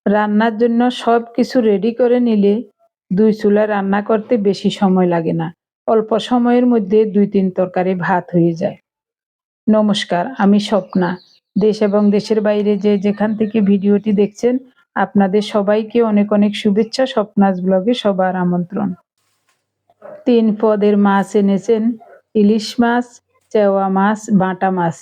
রান্নার জন্য সব কিছু রেডি করে নিলে 2 চুলায় রান্না করতে বেশি সময় লাগে না। অল্প সময়ের মধ্যে 2-3 তরকারি ভাত হয়ে যায়। নমস্কার, আমি স্বপ্না। দেশ এবং দেশের বাইরে যে যেখান থেকে ভিডিওটি দেখছেন, আপনাদের সবাইকে অনেক অনেক শুভেচ্ছা। স্বপ্নাস ব্লগে সবার আমন্ত্রণ। 3 পদের মাছ এনেছেন: ইলিশ মাছ, চেওয়া মাছ, বাটা মাছ।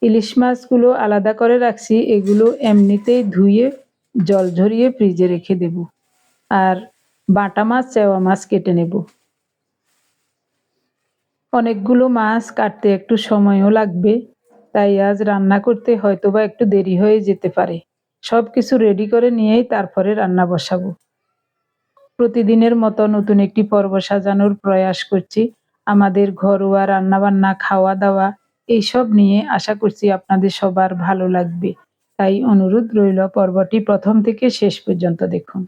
ইলিশ মাছগুলো আলাদা করে রাখছি, এগুলো এমনিতেই ধুয়ে জল ঝরিয়ে ফ্রিজে রেখে দেব। আর বাটা মাছ, চেওয়া মাছ কেটে নেব। অনেকগুলো মাছ কাটতে একটু সময়ও লাগবে, তাই আজ রান্না করতে হয়তোবা একটু দেরি হয়ে যেতে পারে। সব কিছু রেডি করে নিয়েই তারপরে রান্না বসাবো। প্রতিদিনের মতো নতুন একটি পর্ব সাজানোর প্রয়াস করছি। আমাদের ঘরোয়া রান্নাবান্না, খাওয়া দাওয়া এইসব নিয়ে আশা করছি আপনাদের সবার ভালো লাগবে। তাই অনুরোধ রইল, পর্বটি প্রথম থেকে শেষ পর্যন্ত দেখুন।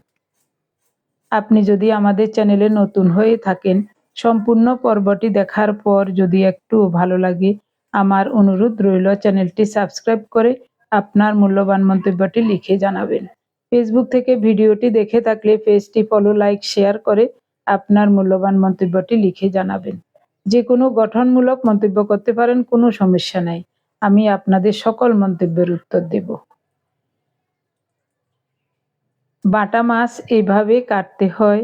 আপনি যদি আমাদের চ্যানেলে নতুন হয়ে থাকেন, সম্পূর্ণ পর্বটি দেখার পর যদি একটু ভালো লাগে, আমার অনুরোধ রইল চ্যানেলটি সাবস্ক্রাইব করে আপনার মূল্যবান মন্তব্যটি লিখে জানাবেন। ফেসবুক থেকে ভিডিওটি দেখে থাকলে পেজটি ফলো, লাইক, শেয়ার করে আপনার মূল্যবান মন্তব্যটি লিখে জানাবেন। যে কোনো গঠনমূলক মন্তব্য করতে পারেন, কোনো সমস্যা নাই। আমি আপনাদের সকল মন্তব্যের উত্তর দেব। বাটা মাছ এইভাবে কাটতে হয়।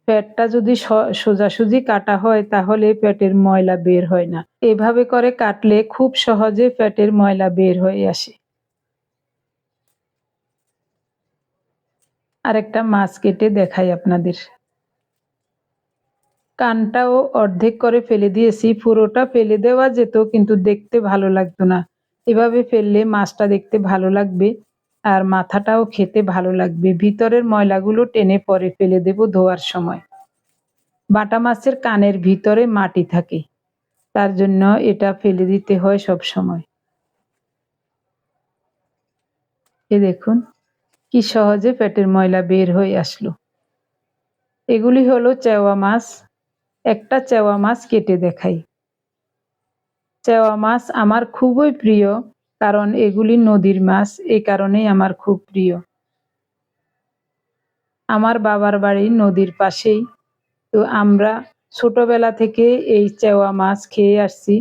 পেটটা যদি সোজাসুজি কাটা হয় তাহলে পেটের ময়লা বের হয় না। এভাবে করে কাটলে খুব সহজে পেটের ময়লা বের হয়ে আসে। আরেকটা মাছ কেটে দেখাই আপনাদের। কানটাও অর্ধেক করে ফেলে দিয়েছি। পুরোটা ফেলে দেওয়া যেত, কিন্তু দেখতে ভালো লাগতো না। এভাবে ফেললে মাছটা দেখতে ভালো লাগবে আর মাথাটাও খেতে ভালো লাগবে। ভিতরের ময়লাগুলো টেনে পরে ফেলে দেব ধোয়ার সময়। বাটা মাছের কানের ভিতরে মাটি থাকে, তার জন্য এটা ফেলে দিতে হয় সব সময়। এ দেখুন কি সহজে পেটের ময়লা বের হয়ে আসলো। এগুলি হলো চেওয়া মাছ। একটা চেওয়া মাছ কেটে দেখাই। চেওয়া মাছ আমার খুবই প্রিয়, কারণ এগুলি নদীর মাছ, এই কারণেই আমার খুব প্রিয়। আমার বাবার বাড়ি নদীর পাশেই, তো আমরা ছোটবেলা থেকে এই চেওয়া মাছ খেয়ে আসছি।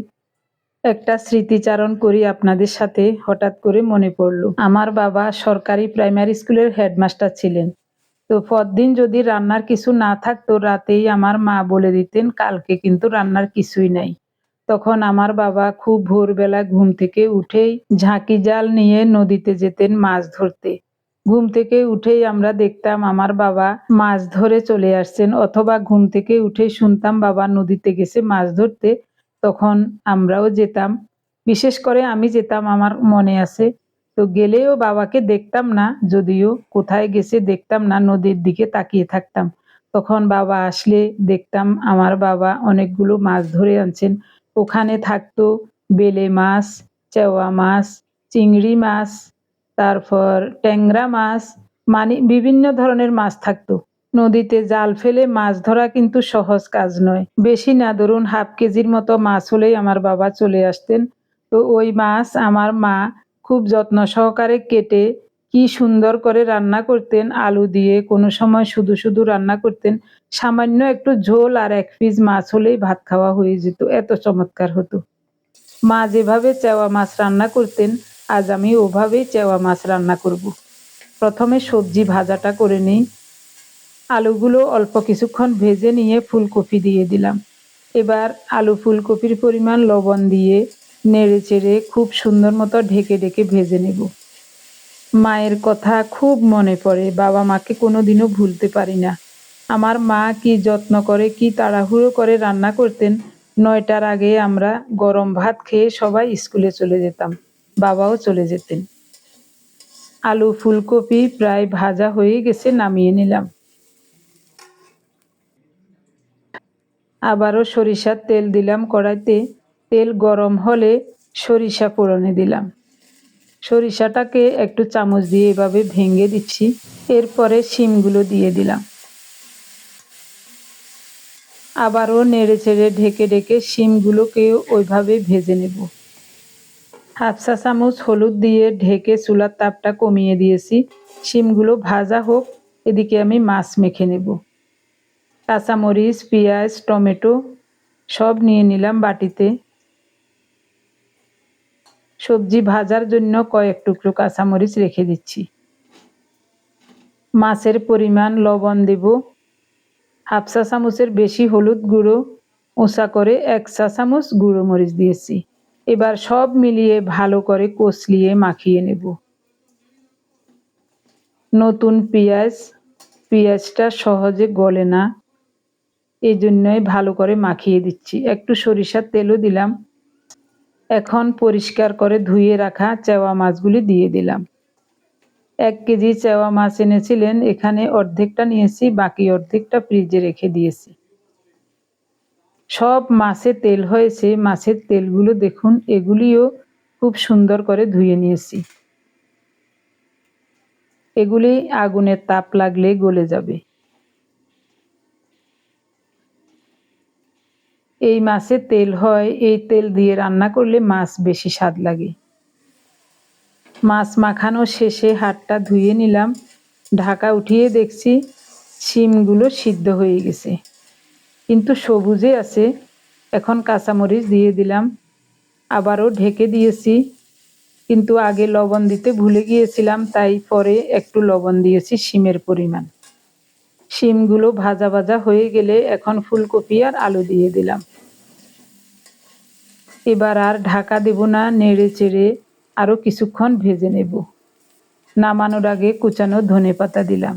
একটা স্মৃতিচারণ করি আপনাদের সাথে, হঠাৎ করে মনে পড়ল। আমার বাবা সরকারি প্রাইমারি স্কুলের হেডমাস্টার ছিলেন। তো পরদিন যদি রান্নার কিছু না থাকতো, রাতেই আমার মা বলে দিতেন কালকে কিন্তু রান্নার কিছুই নাই। তখন আমার বাবা খুব ভোরবেলা ঘুম থেকে উঠেই ঝাঁকি জাল নিয়ে নদীতে যেতেন মাছ ধরতে। ঘুম থেকে উঠেই আমরা দেখতাম আমার বাবা মাছ ধরে চলে আসছেন, অথবা ঘুম থেকে উঠেই শুনতাম বাবা নদীতে গেছে মাছ ধরতে। তখন আমরাও যেতাম, বিশেষ করে আমি যেতাম, আমার মনে আছে। তো গেলেও বাবাকে দেখতাম না, যদিও কোথায় গেছে দেখতাম না, নদীর দিকে তাকিয়ে থাকতাম। তখন বাবা আসলে দেখতাম আমার বাবা অনেকগুলো মাছ ধরে আনছেন। ওখানে থাকতো বেলে মাছ, চেওয়া মাছ, চিংড়ি মাছ, তারপর ট্যাংরা মাছ, মানে বিভিন্ন ধরনের মাছ থাকতো। নদীতে জাল ফেলে মাছ ধরা কিন্তু সহজ কাজ নয়। বেশি না, ধরুন হাফ কেজির মতো মাছ হলেই আমার বাবা চলে আসতেন। তো ওই মাছ আমার মা খুব যত্ন সহকারে কেটে কি সুন্দর করে রান্না করতেন, আলু দিয়ে, কোনো সময় শুধু শুধু রান্না করতেন। সামান্য একটু ঝোল আর 1 পিস মাছ হলেই ভাত খাওয়া হয়ে যেত, এত চমৎকার হতো। মা যেভাবে চেওয়া মাছ রান্না করতেন, আজ আমি ওভাবেই চেওয়া মাছ রান্না করব। প্রথমে সবজি ভাজাটা করে নিই। আলুগুলো অল্প কিছুক্ষণ ভেজে নিয়ে ফুলকপি দিয়ে দিলাম। এবার আলু ফুলকপির পরিমাণ লবণ দিয়ে নেড়ে চেড়ে খুব সুন্দর মতো ঢেকে ঢেকে ভেজে নেব। মায়ের কথা খুব মনে পড়ে, বাবা মাকে কোনোদিনও ভুলতে পারি না। আমার মা কি যত্ন করে, কি তাড়াহুড়ো করে রান্না করতেন। 9টার আগে আমরা গরম ভাত খেয়ে সবাই স্কুলে চলে যেতাম, বাবাও চলে যেতেন। আলু ফুলকপি প্রায় ভাজা হয়ে গেছে, নামিয়ে নিলাম। আবারও সরিষার তেল দিলাম কড়াইতে। তেল গরম হলে সরিষা ফোড়নে দিলাম। সরিষাটাকে একটু চামচ দিয়ে এভাবে ভেঙে দিচ্ছি। এরপরে শিমগুলো দিয়ে দিলাম। আবারও নেড়ে চেড়ে ঢেকে ঢেকে শিমগুলোকেও ওইভাবে ভেজে নেব। হাফ চা চামচ হলুদ দিয়ে ঢেকে চুলার তাপটা কমিয়ে দিয়েছি। শিমগুলো ভাজা হোক, এদিকে আমি মাছ মেখে নেব। কাঁচামরিচ, পেঁয়াজ, টমেটো সব নিয়ে নিলাম বাটিতে। সবজি ভাজার জন্য কয়েক টুকরো কাঁচামরিচ রেখে দিচ্ছি। মাছের পরিমাণ লবণ দেব। হাফ চা চামচের বেশি হলুদ গুঁড়ো, উঁচা করে 1 চা চামচ গুঁড়ো মরিচ দিয়েছি। এবার সব মিলিয়ে ভালো করে কষলিয়ে মাখিয়ে নেব। নতুন পেঁয়াজটা সহজে গলে না, এই জন্যই ভালো করে মাখিয়ে দিচ্ছি। একটু সরিষার তেলও দিলাম। এখন পরিষ্কার করে ধুয়ে রাখা চেওয়া মাছগুলি দিয়ে দিলাম। 1 কেজি চেওয়া মাছ এনেছিলেন, এখানে অর্ধেকটা নিয়েছি, বাকি অর্ধেকটা ফ্রিজে রেখে দিয়েছি। সব মাছে তেল হয়েছে, মাছের তেলগুলো দেখুন, এগুলিও খুব সুন্দর করে ধুয়ে নিয়েছি। এগুলি আগুনের তাপ লাগলে গলে যাবে। এই মাছে তেল হয়, এই তেল দিয়ে রান্না করলে মাছ বেশি স্বাদ লাগে। মাছ মাখানো শেষে হাতটা ধুয়ে নিলাম। ঢাকা উঠিয়ে দেখছি শিমগুলো সিদ্ধ হয়ে গেছে, কিন্তু সবুজে আছে। এখন কাঁচামরিচ দিয়ে দিলাম, আবারও ঢেকে দিয়েছি, কিন্তু আগে লবণ দিতে ভুলে গিয়েছিলাম, তাই পরে একটু লবণ দিয়েছি শিমের পরিমাণ। শিমগুলো ভাজা ভাজা হয়ে গেলে এখন ফুলকপি আর আলু দিয়ে দিলাম। এবার আর ঢাকা দেব না, নেড়ে চেড়ে আরও কিছুক্ষণ ভেজে নেব। নামানোর আগে কুচানো ধনেপাতা দিলাম।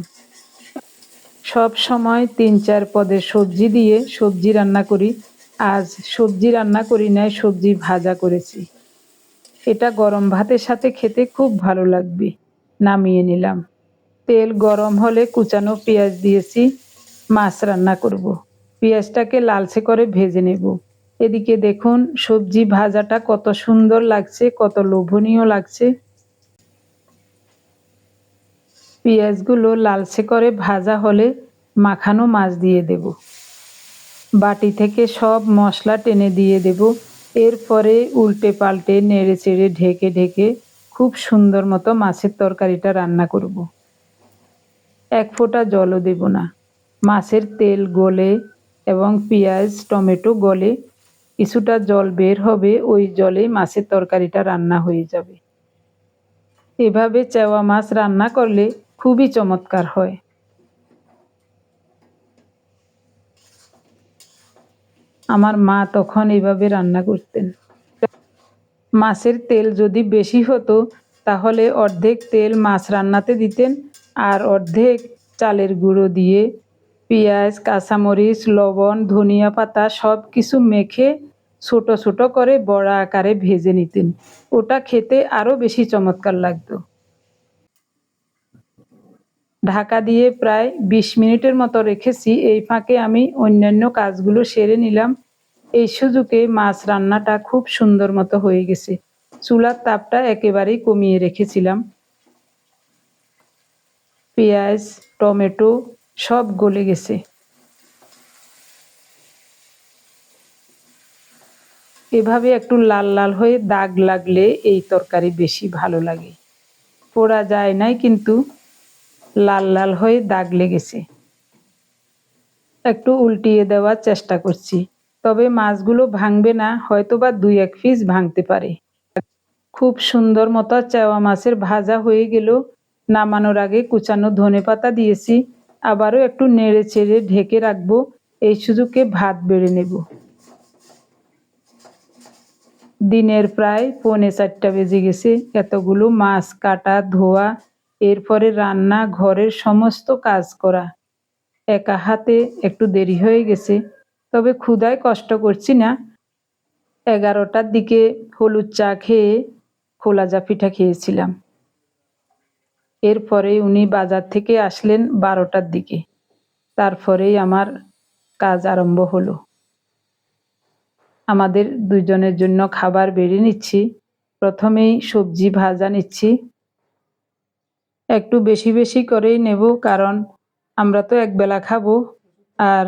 সব সময় 3-4 পদের সবজি দিয়ে সবজি রান্না করি, আজ সবজি রান্না করি নাই, সবজি ভাজা করেছি। এটা গরম ভাতের সাথে খেতে খুব ভালো লাগবে। নামিয়ে নিলাম। তেল গরম হলে কুচানো পেঁয়াজ দিয়েছি। মাছ রান্না করব। পেঁয়াজটাকে লালচে করে ভেজে নেব। এদিকে দেখুন সবজি ভাজাটা কত সুন্দর লাগছে, কত লোভনীয় লাগছে। পেঁয়াজগুলো লালচে করে ভাজা হলে মাখানো মাছ দিয়ে দেব। বাটি থেকে সব মশলা টেনে দিয়ে দেব। এরপরে উল্টে পাল্টে নেড়ে চেড়ে ঢেকে ঢেকে খুব সুন্দর মতো মাছের তরকারিটা রান্না করব। 1 ফোঁটা জলও দেব না। মাছের তেল গলে এবং পেঁয়াজ টমেটো গলে কিছুটা জল বের হবে, ওই জলেই মাছের তরকারিটা রান্না হয়ে যাবে। এভাবে চেওয়া মাছ রান্না করলে খুবই চমৎকার হয়। আমার মা তখন এভাবে রান্না করতেন। মাছের তেল যদি বেশি হতো তাহলে অর্ধেক তেল মাছ রান্নাতে দিতেন, আর অর্ধেক চালের গুঁড়ো দিয়ে পেঁয়াজ, কাঁচামরিচ, লবণ, ধনিয়া পাতা সব কিছু মেখে ছোট ছোট করে বড়া আকারে ভেজে নিতেন। ওটা খেতে আরও বেশি চমৎকার লাগতো। ঢাকা দিয়ে প্রায় 20 মিনিটের মতো রেখেছি। এই ফাঁকে আমি অন্যান্য কাজগুলো সেরে নিলাম। এই সুযোগে মাছ রান্নাটা খুব সুন্দর মতো হয়ে গেছে। চুলার তাপটা একেবারেই কমিয়ে রেখেছিলাম। পেঁয়াজ টমেটো সব গলে গেছে। এভাবে একটু লাল লাল হয়ে দাগ লাগলে এই তরকারি বেশি ভালো লাগে। পোড়া যায় নাই, কিন্তু লাল লাল হয়ে দাগ লেগেছে। একটু উল্টিয়ে দেওয়ার চেষ্টা করছি, তবে মাছগুলো ভাঙবে না, হয়তোবা 2-1 পিস ভাঙতে পারে। খুব সুন্দর মতো চেওয়া মাছের ভাজা হয়ে গেল। নামানোর আগে কুচানো ধনেপাতা দিয়েছি। আবারও একটু নেড়ে চেড়ে ঢেকে রাখবো। এই সুযোগে ভাত বেড়ে নেব। দিনের প্রায় 3:45 বেজে গেছে। এতগুলো মাছ কাটা ধোয়া, এরপরে রান্না, ঘরের সমস্ত কাজ করা, একা হাতে একটু দেরি হয়ে গেছে। তবে ক্ষুধায় কষ্ট করছি না। 11টার দিকে হলুদ চা খেয়ে খোলাজা পিঠা খেয়েছিলাম। এরপরে উনি বাজার থেকে আসলেন 12টার দিকে। তারপরেই আমার কাজ আরম্ভ হলো। আমাদের দুজনের জন্য খাবার বেড়ে নিচ্ছি। প্রথমেই সবজি ভাজা নিচ্ছি। একটু বেশি বেশি করেই নেব, কারণ আমরা তো একবেলা খাবো, আর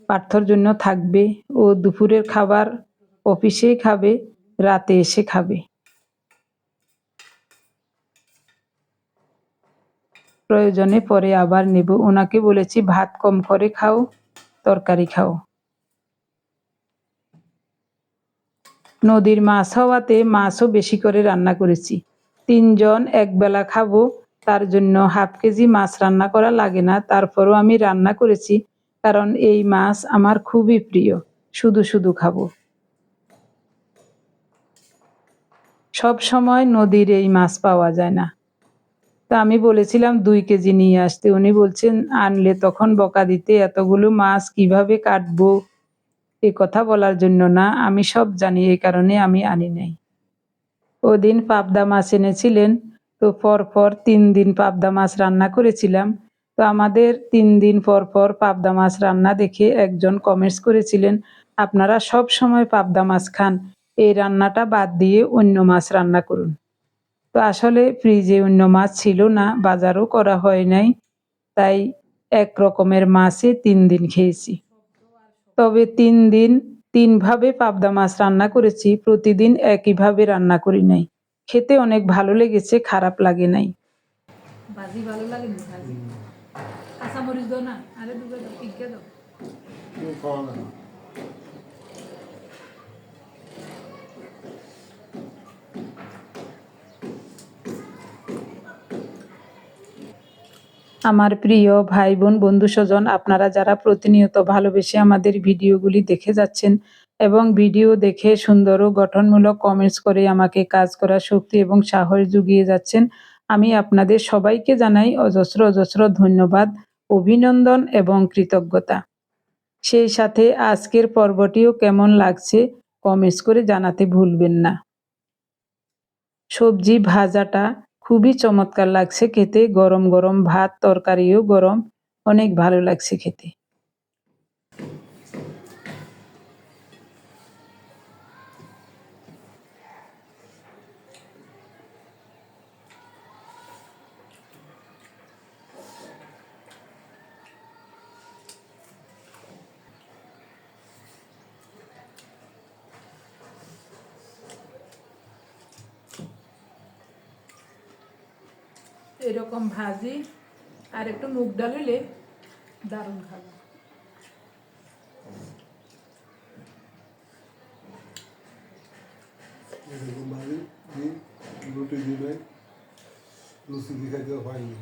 পার্থর জন্য থাকবে। ও দুপুরের খাবার অফিসেই খাবে, রাতে এসে খাবে। প্রয়োজনে পরে আবার নেব। ওনাকে বলেছি ভাত কম করে খাও, তরকারি খাও। নদীর মাছ হওয়াতে মাছও বেশি করে রান্না করেছি। ৩ জন একবেলা খাবো, তার জন্য হাফ কেজি মাছ রান্না করা লাগে না। তারপরও আমি রান্না করেছি, কারণ এই মাছ আমার খুবই প্রিয়, শুধু শুধু খাবো। সব সময় নদীর এই মাছ পাওয়া যায় না। তা আমি বলেছিলাম 2 কেজি নিয়ে আসতে। উনি বলছেন আনলে তখন বকা দিতে, এতগুলো মাছ কিভাবে কাটবো? এ কথা বলার জন্য না, আমি সব জানি, এই কারণে আমি আনি নাই। ওদিন পাবদা মাছ এনেছিলেন, তো পরপর 3 দিন পাবদা মাছ রান্না করেছিলাম। তো আমাদের 3 দিন পর পর পাবদা মাছ রান্না দেখে একজন কমেন্টস করেছিলেন, আপনারা সব সময় পাবদা মাছ খান, এই রান্নাটা বাদ দিয়ে অন্য মাছ রান্না করুন। তো আসলে ফ্রিজে অন্য মাছ ছিল না, বাজারও করা হয় নাই, তাই এক রকমের মাছই 3 দিন খেয়েছি। তবে 3 দিন 3 ভাবে পাবদা মাছ রান্না করেছি, প্রতিদিন একইভাবে রান্না করি নাই। খেতে অনেক ভালো লেগেছে, খারাপ লাগে নাই। ভাজি ভালো লাগেনি? ভাজি কাঁচামরিচ দাও না, আরে দুটো দাও, তিনটে দাও। আমার প্রিয় ভাই বোন, বন্ধু স্বজন, আপনারা যারা প্রতিনিয়ত ভালোবেসে আমাদের ভিডিওগুলি দেখে যাচ্ছেন এবং ভিডিও দেখে সুন্দর ও গঠনমূলক কমেন্টস করে আমাকে কাজ করার শক্তি এবং সাহস জুগিয়ে যাচ্ছেন, আমি আপনাদের সবাইকে জানাই অজস্র অজস্র ধন্যবাদ, অভিনন্দন এবং কৃতজ্ঞতা। সেই সাথে আজকের পর্বটিও কেমন লাগছে কমেন্টস করে জানাতে ভুলবেন না। সবজি ভাজাটা খুবই চমৎকার লাগছে খেতে, গরম গরম ভাত, তরকারিও গরম, অনেক ভালো লাগছে খেতে। এরকম ভাজি আর একটু মুগ ডাল হলে দারুণ খাবো। এরকম ভাবে রুটি দিলে লুচি দিয়ে খাইতে পারিনি।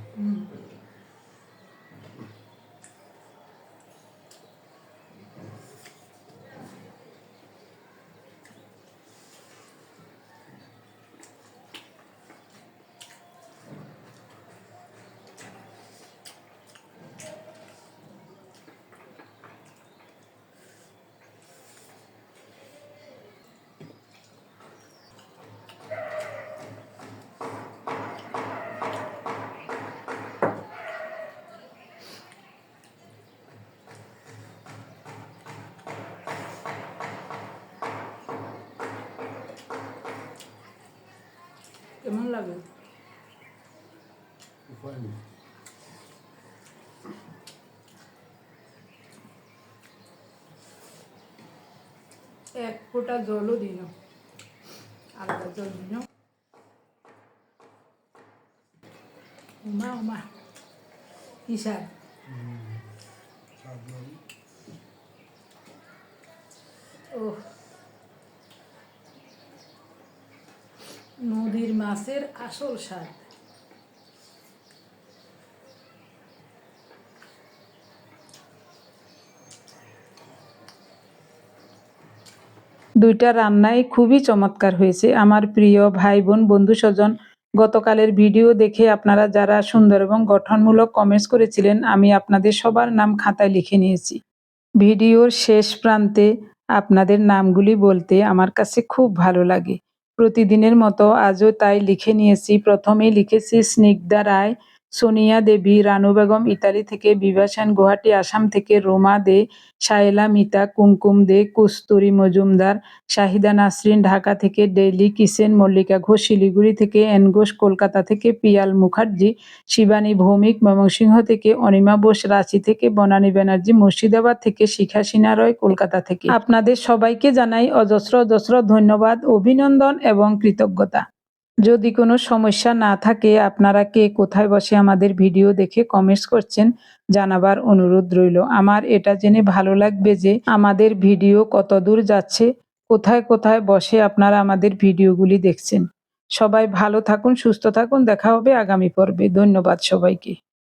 কেমন লাগে? পারিনি। এক ফোঁটা জলও দিন, আলাদা জল দিন। উমা উমা কি স্বাদ! ওহ, নদীর মাছের আসল স্বাদ। দুইটা রান্নাই খুবই চমৎকার হয়েছে। আমার প্রিয় ভাই বোন, বন্ধু স্বজন, গতকালের ভিডিও দেখে আপনারা যারা সুন্দর এবং গঠনমূলক কমেন্টস করেছিলেন, আমি আপনাদের সবার নাম খাতায় লিখে নিয়েছি। ভিডিওর শেষ প্রান্তে আপনাদের নামগুলি বলতে আমার কাছে খুব ভালো লাগে। প্রতিদিনের মতো আজও তাই লিখে নিয়েছি। প্রথমেই লিখেছি স্নিগ্ধা রায়, সোনিয়া দেবী, রানু বেগম ইতালি থেকে, বিভা সেন গুয়াহাটি আসাম থেকে, রোমা দে, শায়েলা মিতা, কুমকুম দে, কস্তুরী মজুমদার, শাহিদা নাসরিন ঢাকা থেকে, ডেইলি কিচেন, মল্লিকা ঘোষ শিলিগুড়ি থেকে, এন ঘোষ কলকাতা থেকে, পিয়াল মুখার্জি, শিবানী ভৌমিক ময়মনসিংহ থেকে, অনিমা বোস রাঁচি থেকে, বনানী ব্যানার্জি মুর্শিদাবাদ থেকে, শিখা সিনহা রয় কলকাতা থেকে। আপনাদের সবাইকে জানাই অজস্র অজস্র ধন্যবাদ, অভিনন্দন এবং কৃতজ্ঞতা। যদি কোনো সমস্যা না থাকে আপনারা কে কোথায় বসে আমাদের ভিডিও দেখে কমেন্টস করছেন জানাবার অনুরোধ রইল। আমার এটা জেনে ভালো লাগবে যে আমাদের ভিডিও কত দূর যাচ্ছে, কোথায় কোথায় বসে আপনারা আমাদের ভিডিওগুলি দেখছেন। সবাই ভালো থাকুন, সুস্থ থাকুন, দেখা হবে আগামী পর্বে। ধন্যবাদ সবাইকে।